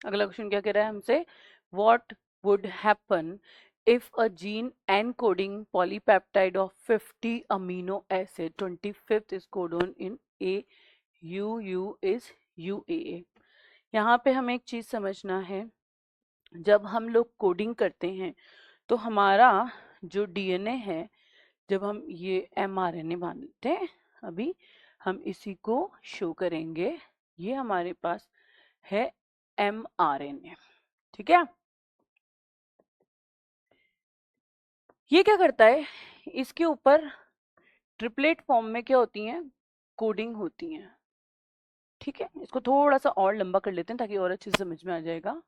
अगला क्वेश्चन क्या कह रहा है हमसे, what would happen if a gene encoding polypeptide of 50 amino acid 25th is codon in A, UU is UAA। यहाँ पे हमें एक चीज समझना है, जब हम लोग कोडिंग करते हैं तो हमारा जो डीएनए है, जब हम ये एमआरएनए मानते हैं, अभी हम इसी को शो करेंगे, ये हमारे पास है एमआरएनए, ठीक है। ये क्या करता है, इसके ऊपर ट्रिपलेट फॉर्म में क्या होती हैं, कोडिंग होती हैं, ठीक है। इसको थोड़ा सा और लंबा कर लेते हैं ताकि और अच्छे से समझ में आ जाएगा।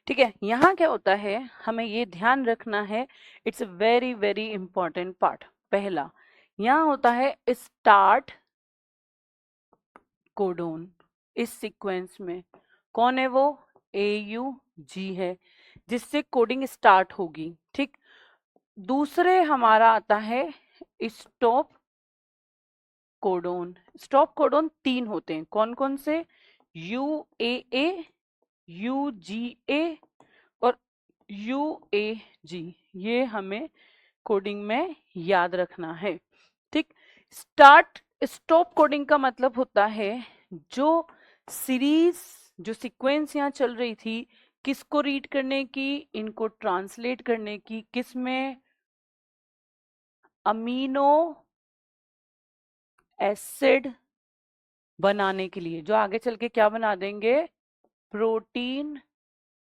ठीक है, यहाँ क्या होता है, हमें ये ध्यान रखना है, it's a very very important part. पहला यहाँ होता है स्टार्ट कोडोन, इस सीक्वेंस में कौन है वो, AUG है, जिससे कोडिंग स्टार्ट होगी, ठीक। दूसरे हमारा आता है स्टॉप कोडोन। स्टॉप कोडोन 3 होते हैं, कौन कौन से, UAA, UGA और UAG। ये हमें कोडिंग में याद रखना है, ठीक। स्टार्ट स्टॉप कोडिंग का मतलब होता है जो सीरीज, जो सीक्वेंस यहाँ चल रही थी, किसको रीड करने की, इनको ट्रांसलेट करने की, किस में, अमीनो एसिड बनाने के लिए, जो आगे चल के क्या बना देंगे, प्रोटीन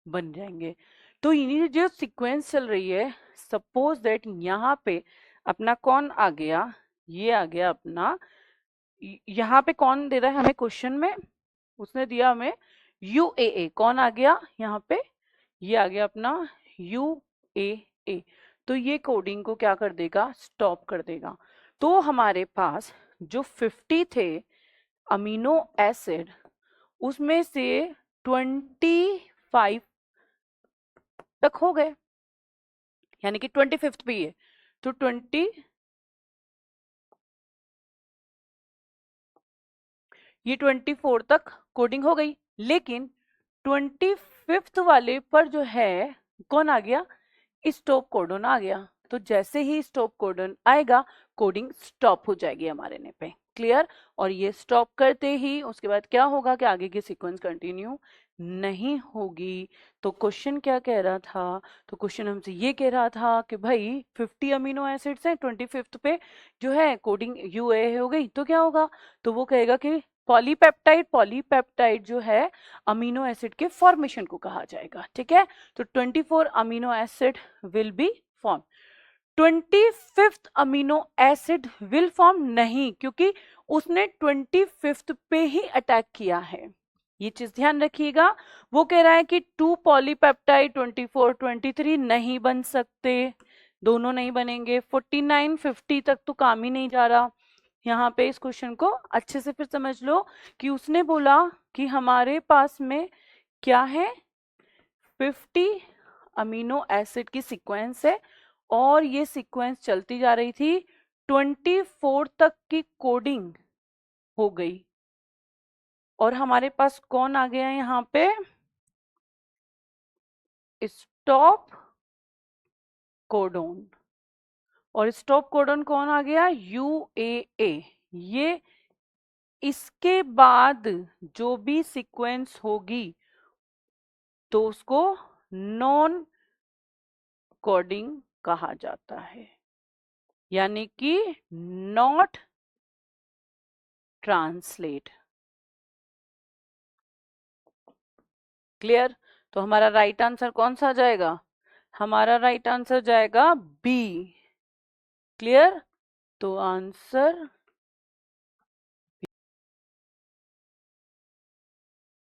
बन जाएंगे। तो ये जो सीक्वेंस चल रही है, सपोज दैट यहाँ पे अपना कौन आ गया, ये आ गया अपना, यहाँ पे कौन दे रहा है हमें क्वेश्चन में, उसने दिया हमें UAA, कौन आ गया यहाँ पे, ये आ गया अपना UAA। तो ये कोडिंग को क्या कर देगा, स्टॉप कर देगा। तो हमारे पास जो 50 थे अमीनो एसिड, उसमें से 25 तक हो गए, यानी कि 25th पे ही है, तो 24 तक कोडिंग हो गई। लेकिन 25th वाले पर जो है कौन आ गया, स्टॉप कोडन आ गया। तो जैसे ही स्टॉप कोडन आएगा, कोडिंग स्टॉप हो जाएगी हमारे ने पे, क्लियर। और ये स्टॉप करते ही उसके बाद क्या होगा कि आगे की सीक्वेंस कंटिन्यू नहीं होगी। तो क्वेश्चन क्या कह रहा था, तो क्वेश्चन हमसे ये कह रहा था कि भाई 50 अमीनो एसिड्स हैं, 25th पे जो है कोडिंग UA हो गई, तो क्या होगा, तो वो कहेगा कि पॉलीपेप्टाइड, पॉलीपेप्टाइड जो है अमीनो एसिड के फॉर्मेशन को कहा जाएगा, ठीक है। तो 24 amino acid will be form. 25th amino acid will form नहीं, क्योंकि उसने 25th पे ही अटैक किया है, ये चीज ध्यान रखिएगा। वो कह रहा है कि 2 पॉलीपेप्टाइड 24 23 नहीं बन सकते, दोनों नहीं बनेंगे। 49 50 तक तो काम ही नहीं जा रहा। यहाँ पे इस क्वेश्चन को अच्छे से फिर समझ लो कि उसने बोला कि हमारे पास में क्या है, 50 अमीनो एसिड की सीक्वेंस है और ये सीक्वेंस चलती जा रही थी, 24 तक की कोडिंग हो गई और हमारे पास कौन आ गया यहाँ पे, स्टॉप कोडोन। और स्टॉप कोडोन कौन आ गया, UAA। ये इसके बाद जो भी सीक्वेंस होगी तो उसको नॉन कोडिंग कहा जाता है, यानी कि नॉट ट्रांसलेट, क्लियर। तो हमारा राइट आंसर कौन सा जाएगा, हमारा राइट आंसर जाएगा बी, क्लियर। तो आंसर